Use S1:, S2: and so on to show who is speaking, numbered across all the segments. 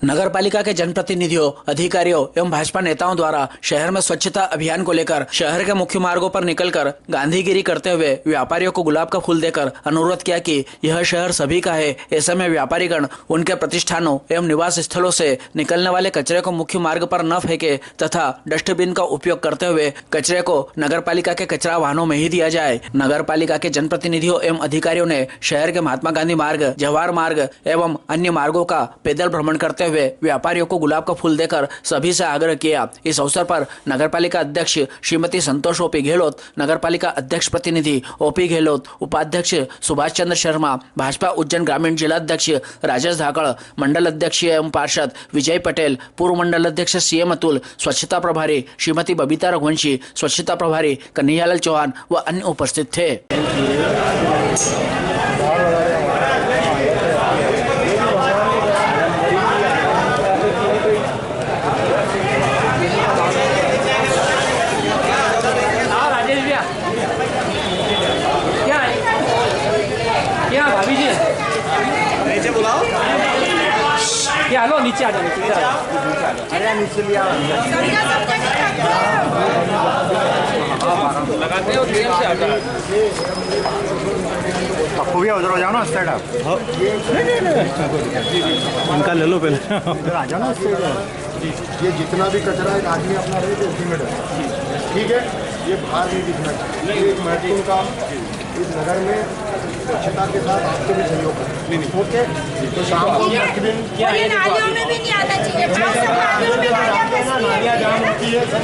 S1: नगर पालिका के जनप्रतिनिधियों, अधिकारियों एवं भाजपा नेताओं द्वारा शहर में स्वच्छता अभियान को लेकर शहर के मुख्य मार्गों पर निकलकर गांधीगिरी करते हुए व्यापारियों को गुलाब का फूल देकर अनुरोध किया कि यह शहर सभी का है। ऐसे में व्यापारीगण उनके प्रतिष्ठानों एवं निवास स्थलों से निकलने वाले कचरे को मुख्य मार्ग पर न फेंके तथा डस्टबिन का उपयोग करते हुए कचरे को नगर पालिका के कचरा वाहनों में ही दिया जाए। नगर पालिका के जनप्रतिनिधियों एवं अधिकारियों ने शहर के महात्मा गांधी मार्ग, जवाहर मार्ग एवं अन्य मार्गों का पैदल भ्रमण करते हुए व्यापारियों को गुलाब का फूल देकर सभी से आग्रह किया। इस अवसर पर नगरपालिका अध्यक्ष श्रीमती संतोष ओपी गहलोत, नगरपालिका अध्यक्ष प्रतिनिधि ओपी गहलोत, उपाध्यक्ष सुभाष चंद्र शर्मा, भाजपा उज्जैन ग्रामीण जिला अध्यक्ष राजेश धाकड़, मंडल अध्यक्ष एवं पार्षद विजय पटेल, पूर्व मंडल अध्यक्ष सीएम अतुल, स्वच्छता प्रभारी श्रीमती बबीता रघुवंशी, स्वच्छता प्रभारी कन्हैयालाल चौहान व अन्य उपस्थित थे।
S2: भाभी जी
S3: नीचे बुलाओ।
S2: क्या लो नीचे आ जाओ, नीचे आ जाओ।
S3: अरे नीचे लिया
S2: लगाते हो ट्रेन से आता है।
S3: पप्पू भैया उधर हो जाओ ना साइड आप। उनका ले लो पहले। इधर आ जाओ ना साइड।
S4: ये जितना भी कचरा एक आदमी अपना रहे तो उसी में डाले, ठीक है। ये बाहर नहीं दिखना चाहिए। ये एक महत्वपूर्ण काम इस नगर में स्वच्छता के साथ आपके भी सहयोग करें। ओके, तो शाम को डस्टबिन
S5: नालियों में भी नहीं आना चाहिए।
S4: नालियाँ जाम होती है सब,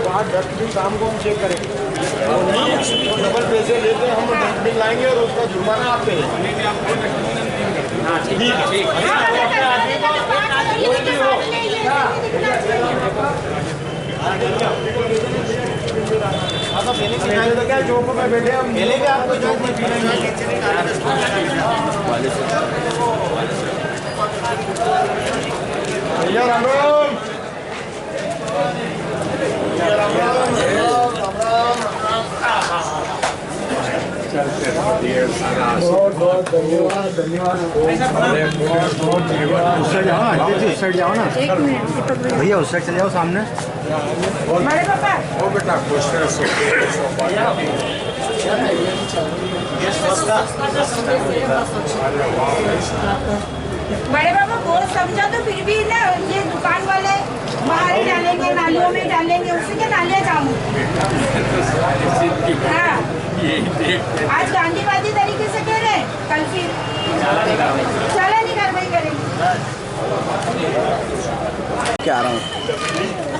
S4: वहाँ डस्टबिन शाम को हम चेक करेंगे। तो डबल पैसे लेते हैं, हम डस्टबिन लाएंगे और उसका जुर्माना आप देंगे। तो क्या चौक में बैठे हम मिलेंगे आपको, चौक में भैया राम राम। बहुत बहुत धन्यवाद धन्यवाद।
S3: उस साइड जाओ ना, उस साइड जाओ ना भैया, उस साइड चले जाओ सामने।
S4: ओ बेटा
S5: बड़े बाबा बहुत समझा तो फिर भी ना, ये दुकान वाले बाहर ही डालेंगे, नालियों में डालेंगे, उसी के नालियाँ जाम। हाँ, आज गांधीवादी तरीके से कह रहे हैं, कल फिर चला नहीं कार्रवाई करेंगे।
S3: क्या आ रहा हूँ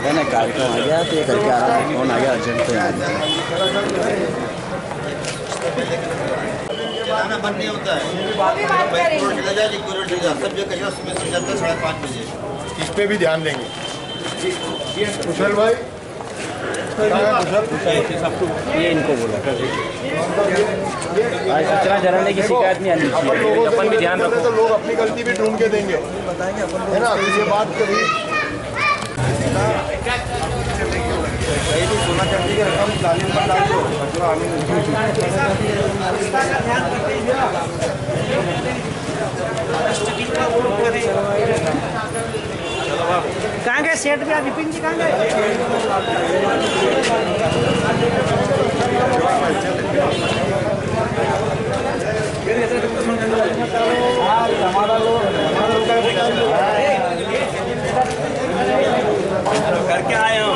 S3: मैंने कार्यक्रम आ गया तो ये करके आ रहा हूँ। फोन आ गया अर्जेंट तो यहाँ
S4: बंद नहीं होता है।
S5: वो भी बात करेंगे।
S4: सब जगह कचरा सुबह से जाता है 5:30 बजे। इस पे भी ध्यान देंगे। कुशल भाई,
S2: ये इनको बोला कचरा जलाने की शिकायत नहीं आनी चाहिए। अपन भी ध्यान रखो
S4: तो लोग अपनी गलती भी ढूंढ के देंगे, है ना। तो ये बात कभी सोना चांदी की रकम तालीम पर डाल दो।
S2: कहाँ गए सेठ भैया, विपिन जी कहाँ गए?
S3: करके आए हो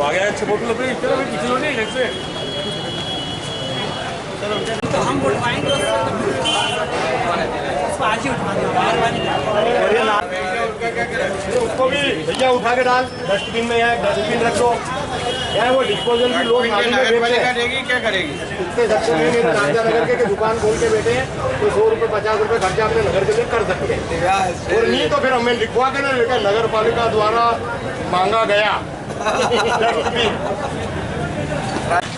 S2: आ गया फोटो पे किसी नहीं लगते। तो हम उठवाएंगे आज ही
S4: उसको भी भैया उठा के डाल डस्टबिन में। है डस्टबिन रख दो यार। वो डिस्पोजल भी लोग नाली में बेचते हैं।
S3: क्या करेगी?
S4: इतने सस्ते में राजा नगर के दुकान खोल के बैठे हैं तो 100 रुपये 50 रुपये खर्चा अपने नगर के लिए कर सकते हैं। और नहीं तो फिर हमें लिखवा के ना लेकर नगर पालिका द्वारा मांगा गया डस्टबिन।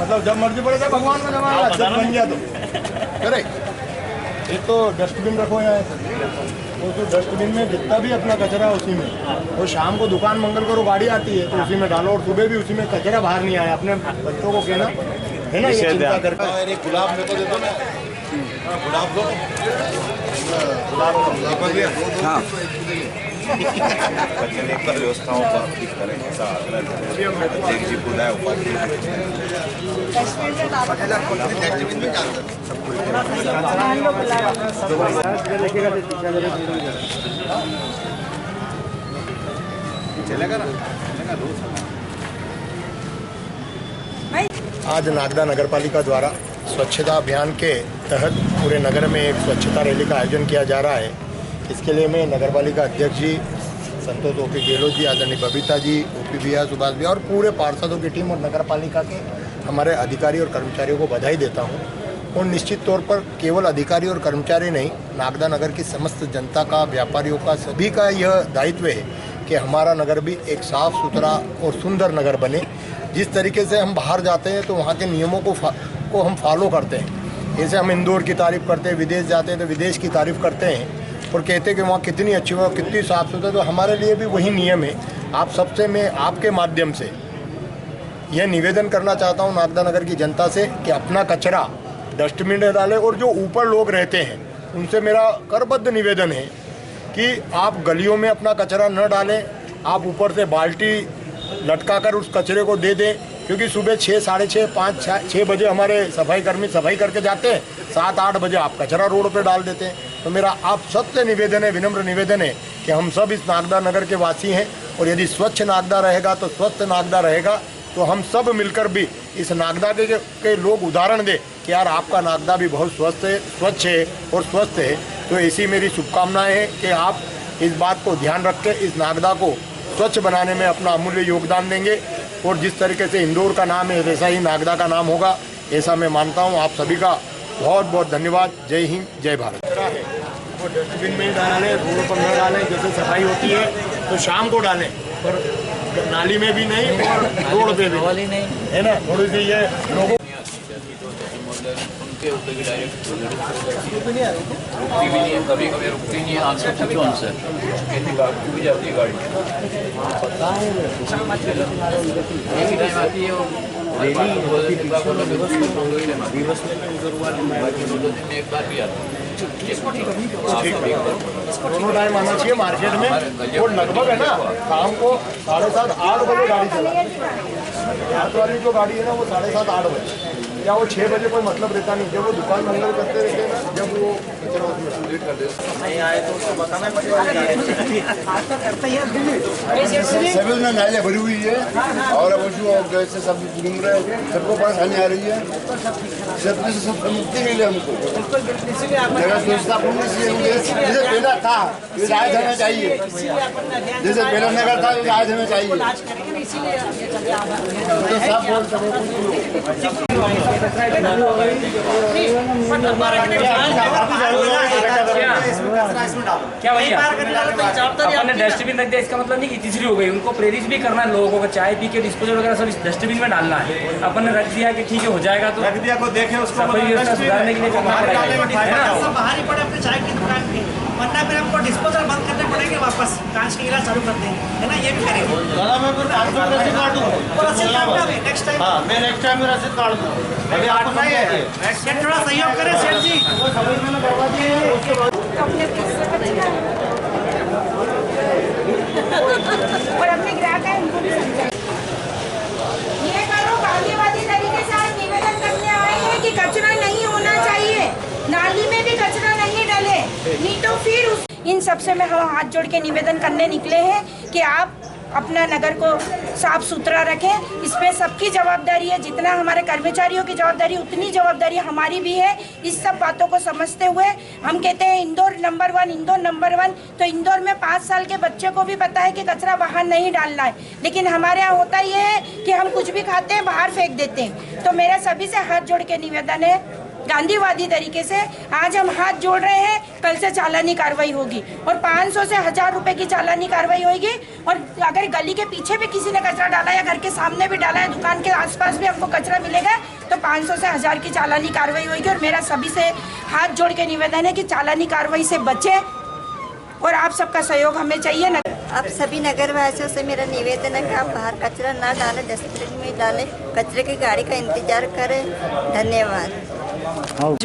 S4: मतलब जब मर्जी पड़ेगा भगवान का जमाना बन गया तो करे। एक तो डस्टबिन रखो यहाँ। वो तो डस्टबिन में जितना भी अपना कचरा है उसी में, और शाम को दुकान मंगल करो गाड़ी आती है तो उसी में डालो, और सुबह भी उसी में कचरा बाहर नहीं आया। अपने बच्चों को कहना है ना, ये चिंता करके गुलाब मेरे को दे दो ना, गुलाब दो, गुलाब
S3: हाँ
S6: व्यवस्थाओं का करें ऐसा आग्रह जी को नया
S4: आज नागदा नगर पालिका द्वारा स्वच्छता अभियान के तहत पूरे नगर में एक स्वच्छता रैली का आयोजन किया जा रहा है। इसके लिए मैं नगर पालिका अध्यक्ष जी संतोष ओपी गहलोत जी, आदरणीय बबीता जी, ओपी भैया, सुभाष भैया और पूरे पार्षदों की टीम और नगर पालिका के हमारे अधिकारी और कर्मचारियों को बधाई देता हूँ। और निश्चित तौर पर केवल अधिकारी और कर्मचारी नहीं, नागदा नगर की समस्त जनता का, व्यापारियों का, सभी का यह दायित्व है कि हमारा नगर भी एक साफ सुथरा और सुंदर नगर बने। जिस तरीके से हम बाहर जाते हैं तो वहाँ के नियमों को हम फॉलो करते हैं। जैसे हम इंदौर की तारीफ़ करते हैं, विदेश जाते हैं तो विदेश की तारीफ़ करते हैं और कहते हैं कि वहाँ कितनी अच्छी हो, कितनी साफ़ सुथरा। तो हमारे लिए भी वही नियम है। आप सबसे मैं आपके माध्यम से यह निवेदन करना चाहता हूँ नागदा नगर की जनता से कि अपना कचरा डस्टबिन में डालें, और जो ऊपर लोग रहते हैं उनसे मेरा करबद्ध निवेदन है कि आप गलियों में अपना कचरा न डालें, आप ऊपर से बाल्टी लटका कर उस कचरे को दे दें, क्योंकि सुबह 6, साढ़े 6, 5, 6 बजे हमारे सफाई कर्मी सफाई करके जाते हैं, 7, 8 बजे आप कचरा रोड पे डाल देते हैं। तो मेरा आप सबसे निवेदन है, विनम्र निवेदन है कि हम सब इस नागदा नगर के वासी हैं, और यदि स्वच्छ नागदा रहेगा तो स्वस्थ नागदा रहेगा। तो हम सब मिलकर भी इस नागदा के लोग उदाहरण दें कि यार आपका नागदा भी बहुत स्वच्छ है और स्वस्थ है। तो ऐसी मेरी शुभकामनाएँ हैं कि आप इस बात को ध्यान रख के इस नागदा को स्वच्छ बनाने में अपना अमूल्य योगदान देंगे, और जिस तरीके से इंदौर का नाम है वैसा ही नागदा का नाम होगा, ऐसा मैं मानता हूँ। आप सभी का बहुत बहुत धन्यवाद। जय हिंद, जय भारत। वो डस्टबिन में ही डालें, रोड पर न डालें। जैसे सफाई होती है तो शाम को डालें, पर नाली में भी नहीं और रोड पे भी नहीं, है ना। थोड़ी सी ये लोगों
S7: उनके ऊपर की डायरेक्ट रुकती भी नहीं है, कभी कभी रुकती नहीं है। आपसे पूछो उनसे, रुक भी जाती है गाड़ी, एक ही टाइम आती है वो एक बार भी आती है।
S4: दोनों टाइम आना चाहिए मार्केट में। वो लगभग है ना शाम को 7:30, 8 बजे गाड़ी चलाती है। रात वाली जो गाड़ी है ना वो 7:30, 8 बजे, या वो 6 बजे कोई मतलब रहता नहीं। जब वो दुकान मंगल करते रहते हैं, जब वो नहीं आए तो उसको बताना पड़ेगा।
S6: सिविल में नालियाँ भरी हुई है और अब जैसे सब घूम रहे हैं, सबको परेशानी आ रही है। सबसे सब मुक्ति मिले हमको, जैसे पहला था राज होना चाहिए, जैसे पहला नगर था राज होना चाहिए। तो सब बोल
S2: क्या भैया अपन ने डस्टबिन रख दिया, इसका मतलब नहीं कि तीसरी हो गई। उनको प्रेरित भी करना है लोगों को, चाय पी के डिस्पोजल वगैरह सब इस डस्टबिन में डालना है। अपन ने रख दिया कि ठीक है हो जाएगा, तो
S4: रख दिया को देखें उसको
S2: व्यवस्था सुधारने के लिए करना पड़ेगा।
S8: बाहर ही पड़े अपने चाय की दुकान पे, वरना फिर हमको डिस्पोजल बंद करने पड़ेंगे, वापस कांच के गिलास चालू कर देंगे, है ना। ये भी करेंगे। नेक्स्ट टाइम
S4: मैं नेक्स्ट टाइम रसीद काट दूँ। अभी आपको नहीं है,
S8: सेठ थोड़ा सहयोग करें सेठ जी।
S5: और अपने ग्राहक है उनको भी समझाएं। ये करो, गांधीवादी तरीके से आज निवेदन करने आए हैं कि कचरा नहीं होना चाहिए, नाली में भी कचरा नहीं डाले, नहीं तो फिर इन सबसे में हम हाथ जोड़ के निवेदन करने निकले हैं कि आप अपना नगर को साफ सुथरा रखें। इसमें सबकी जवाबदारी है, जितना हमारे कर्मचारियों की जवाबदारी उतनी जवाबदारी हमारी भी है। इस सब बातों को समझते हुए हम कहते हैं इंदौर नंबर 1, इंदौर नंबर 1। तो इंदौर में 5 साल के बच्चे को भी पता है कि कचरा बाहर नहीं डालना है, लेकिन हमारे यहाँ होता ये है कि हम कुछ भी खाते हैं बाहर फेंक देते हैं। तो मेरा सभी से हाथ जोड़ के निवेदन है, गांधीवादी तरीके से आज हम हाथ जोड़ रहे हैं, कल से चालानी कार्रवाई होगी और 500 से 1000 रुपए की चालानी कार्रवाई होगी। और अगर गली के पीछे भी किसी ने कचरा डाला या घर के सामने भी डाला है, दुकान के आसपास भी हमको कचरा मिलेगा, तो 500 से 1000 की चालानी कार्रवाई होगी। और मेरा सभी से हाथ जोड़ के निवेदन है कि चालानी कार्रवाई से बचे, और आप सबका सहयोग हमें चाहिए ना।
S9: आप सभी नगर वासियों से मेरा निवेदन है कि आप बाहर कचरा ना डालें, डस्टबिन में डालें, कचरे की गाड़ी का इंतजार करें। धन्यवाद।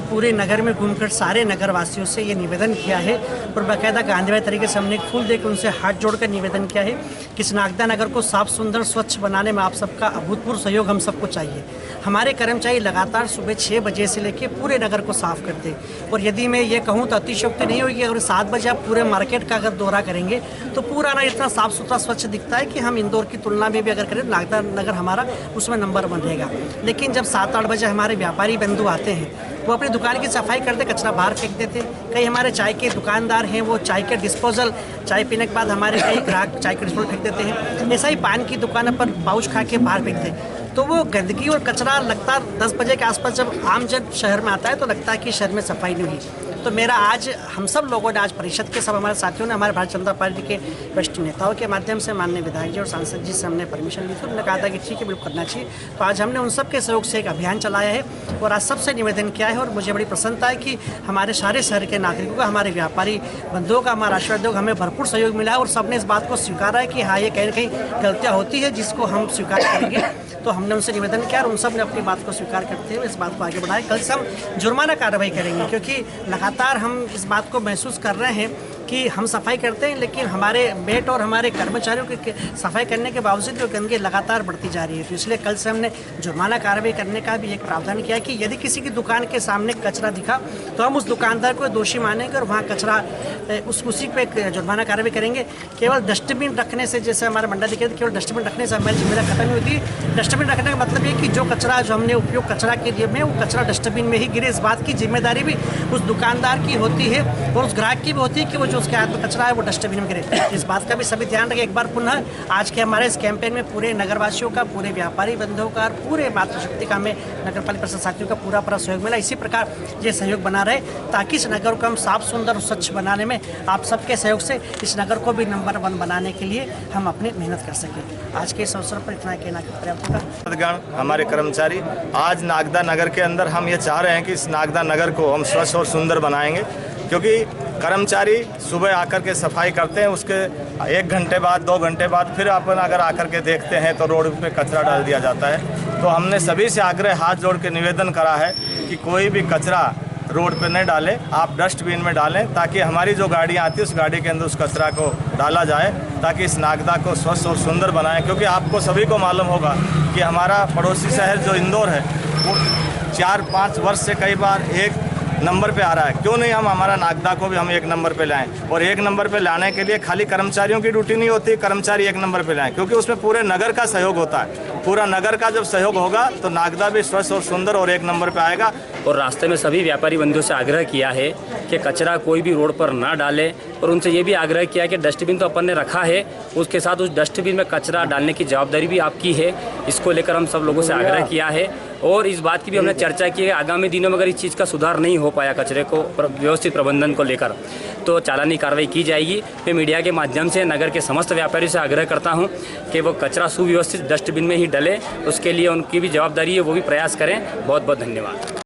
S8: पूरे नगर में घूमकर सारे नगर वासियों से ये निवेदन किया है और बाकायदा गांधीवादी तरीके से हमने एक फूल देकर उनसे हाथ जोड़कर निवेदन किया है कि इस नागदा नगर को साफ सुंदर स्वच्छ बनाने में आप सबका अभूतपूर्व सहयोग हम सबको चाहिए। हमारे कर्मचारी लगातार सुबह 6 बजे से लेकर पूरे नगर को साफ करते हैं और यदि मैं ये कहूँ तो अतिशयोक्ति नहीं होगी, अगर 7 बजे आप पूरे मार्केट का अगर दौरा करेंगे तो पूरा ना इतना साफ सुथरा स्वच्छ दिखता है कि हम इंदौर की तुलना में भी अगर करें नागदा नगर हमारा उसमें नंबर 1 रहेगा। लेकिन जब 7-8 बजे हमारे व्यापारी बंधु आते हैं वो अपनी दुकान की सफाई करते, कचरा बाहर फेंक देते। कई हमारे चाय के दुकानदार हैं वो चाय के डिस्पोजल, चाय पीने के बाद हमारे कई ग्राहक चाय के डिस्पोजल फेंक देते हैं। ऐसा ही पान की दुकानों पर पाउच खा के बाहर फेंकते हैं। तो वो गंदगी और कचरा लगता 10 बजे के आसपास जब आम जन शहर में आता है तो लगता है कि शहर में सफाई नहीं हुई। तो मेरा आज हम सब लोगों ने, आज परिषद के सब हमारे साथियों ने, हमारे भारतीय जनता पार्टी के वरिष्ठ नेताओं के माध्यम से, माननीय विधायक जी और सांसद जी से हमने परमिशन ली थी। उन्होंने कहा था कि ठीक है, बिल्कुल करना चाहिए। तो आज हमने उन सब के सहयोग से एक अभियान चलाया है और आज सबसे निवेदन किया है और मुझे बड़ी प्रसन्नता है कि हमारे सारे शहर के नागरिकों का, हमारे व्यापारी बंधुओं का, हमारा आशीर्वाद हमें भरपूर सहयोग मिला है और सबने इस बात को स्वीकारा है कि हाँ, ये कहीं ना कहीं गलतियाँ होती है जिसको हम स्वीकार करेंगे। तो हमने उनसे निवेदन किया और उन सब ने अपनी बात को स्वीकार करते हुए इस बात को आगे बढ़ाया। कल से हम जुर्माना कार्रवाई करेंगे क्योंकि लगातार हम इस बात को महसूस कर रहे हैं कि हम सफाई करते हैं लेकिन हमारे बेट और हमारे कर्मचारियों की सफाई करने के बावजूद जो गंदगी लगातार बढ़ती जा रही है। तो इसलिए कल से हमने जुर्माना कार्रवाई करने का भी एक प्रावधान किया कि यदि किसी की दुकान के सामने कचरा दिखा तो हम उस दुकानदार को दोषी मानेंगे और वहाँ कचरा उसी पे जुर्माना कार्रवाई करेंगे। केवल डस्टबिन रखने से, जैसे हमारे मंडलाधिकारी केवल डस्टबिन रखने से हमारी जिम्मेदारी खत्म नहीं होती। डस्टबिन रखने का मतलब ये कि जो कचरा जो हमने उपयोग कचरा के लिए में वो कचरा डस्टबिन में ही गिरे। इस बात की जिम्मेदारी भी उस दुकानदार की होती है और उस ग्राहक की भी होती है कि वो जो उसके हाथ में कचरा है वो डस्टबिन में गिरे। इस बात का भी सभी ध्यान रखें। एक बार पुनः आज के हमारे इस कैंपेन में पूरे नगरवासियों का, पूरे व्यापारी बंधुओं का और पूरे मातृशक्ति का, हमें नगरपालिका परिषद साथियों का पूरा सहयोग मिला। इसी प्रकार ये सहयोग बना रहे ताकि इस नगर को हम साफ सुंदर और स्वच्छ बनाने में आप सबके सहयोग से इस नगर को भी नंबर 1 बनाने के लिए हम अपनी मेहनत कर सकें। आज के इस अवसर पर इतना कहना पर्याप्त होगा।
S4: हमारे कर्मचारी आज नागदा नगर के अंदर हम ये चाह रहे हैं कि इस नागदा नगर को हम स्वच्छ और सुंदर बनाएंगे क्योंकि कर्मचारी सुबह आकर के सफाई करते हैं, उसके 1 घंटे बाद 2 घंटे बाद फिर अपन अगर आकर के देखते हैं तो रोड पे कचरा डाल दिया जाता है। तो हमने सभी से आग्रह हाथ जोड़ के निवेदन करा है कि कोई भी कचरा रोड पे नहीं डालें, आप डस्टबिन में डालें ताकि हमारी जो गाड़ियाँ आती है उस गाड़ी के अंदर उस कचरा को डाला जाए ताकि इस नागदा को स्वच्छ और सुंदर बनाएं। क्योंकि आपको सभी को मालूम होगा कि हमारा पड़ोसी शहर जो इंदौर है वो 4-5 वर्ष से कई बार 1 नंबर पे आ रहा है। क्यों नहीं हम हमारा नागदा को भी हम 1 नंबर पे लाएं। और 1 नंबर पे लाने के लिए खाली कर्मचारियों की ड्यूटी नहीं होती, कर्मचारी 1 नंबर पे लाएं क्योंकि उसमें पूरे नगर का सहयोग होता है। पूरा नगर का जब सहयोग होगा तो नागदा भी स्वच्छ और सुंदर और 1 नंबर पे आएगा।
S2: और रास्ते में सभी व्यापारी बंधुओं से आग्रह किया है कि कचरा कोई भी रोड पर ना डाले और उनसे ये भी आग्रह किया कि डस्टबिन तो अपन ने रखा है, उसके साथ उस डस्टबिन में कचरा डालने की जवाबदारी भी आपकी है। इसको लेकर हम सब लोगों से आग्रह किया है और इस बात की भी हमने चर्चा की है आगामी दिनों में अगर इस चीज़ का सुधार नहीं हो पाया कचरे को व्यवस्थित प्रबंधन को लेकर तो चालानी कार्रवाई की जाएगी। मैं मीडिया के माध्यम से नगर के समस्त व्यापारियों से आग्रह करता हूं कि वो कचरा सुव्यवस्थित डस्टबिन में ही डले, उसके लिए उनकी भी जवाबदारी है, वो भी प्रयास करें। बहुत बहुत धन्यवाद।